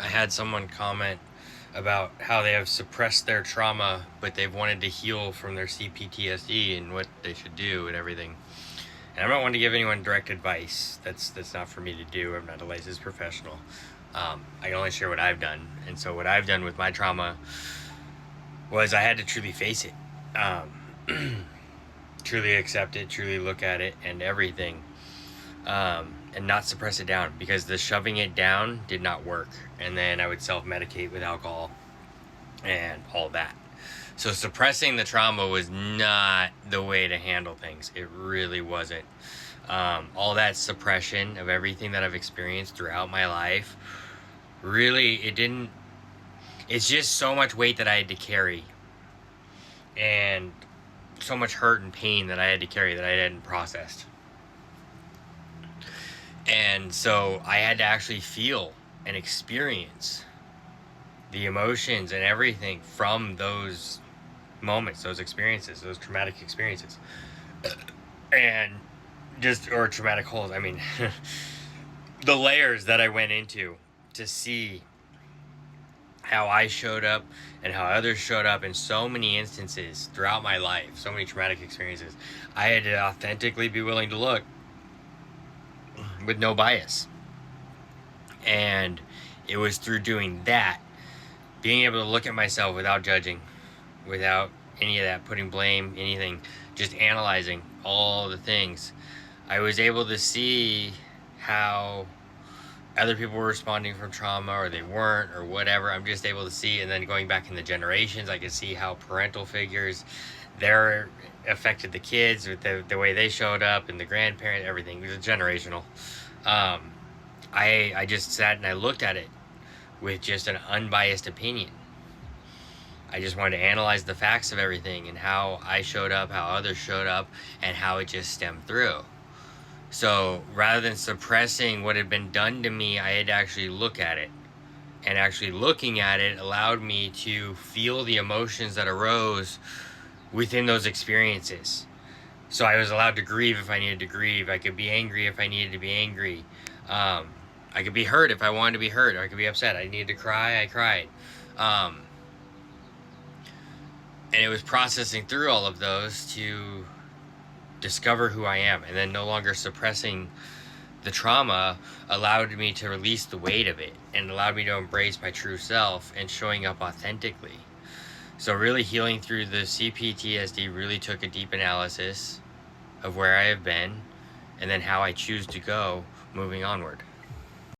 I had someone comment about how they have suppressed their trauma, but they've wanted to heal from their CPTSD and what they should do and everything. And I'm not one to give anyone direct advice. That's not for me to do. I'm not a licensed professional. I can only share what I've done. And so what I've done with my trauma was I had to truly face it, truly accept it, truly look at it and everything, and not suppress it down, because the shoving it down did not work. And then I would self-medicate with alcohol and all that. So suppressing the trauma was not the way to handle things. It really wasn't. All that suppression of everything that I've experienced throughout my life, really, it didn't. It's just so much weight that I had to carry, and so much hurt and pain that I had to carry that I hadn't processed. And so I had to actually feel and experience the emotions and everything from those moments, those experiences, those traumatic experiences. And or traumatic holes. I mean, the layers that I went into to see how I showed up and how others showed up in so many instances throughout my life, so many traumatic experiences. I had to authentically be willing to look with no bias. And it was through doing that, being able to look at myself without judging, without any of that, putting blame, anything, just analyzing all the things, I was able to see how other people were responding from trauma, or they weren't, or whatever. I'm just able to see. And then going back in the generations, I could see how parental figures, they're affected the kids with the way they showed up, and the grandparent, everything. It was generational. I just sat and I looked at it with just an unbiased opinion. I just wanted to analyze the facts of everything and how I showed up, how others showed up, and how it just stemmed through. So rather than suppressing what had been done to me, I had to actually look at it. And actually looking at it allowed me to feel the emotions that arose within those experiences. So I was allowed to grieve if I needed to grieve. I could be angry if I needed to be angry. I could be hurt if I wanted to be hurt. Or I could be upset. I needed to cry. I cried. And it was processing through all of those to discover who I am, and then no longer suppressing the trauma allowed me to release the weight of it, and allowed me to embrace my true self and showing up authentically. So really healing through the CPTSD really took a deep analysis of where I have been, and then how I choose to go moving onward.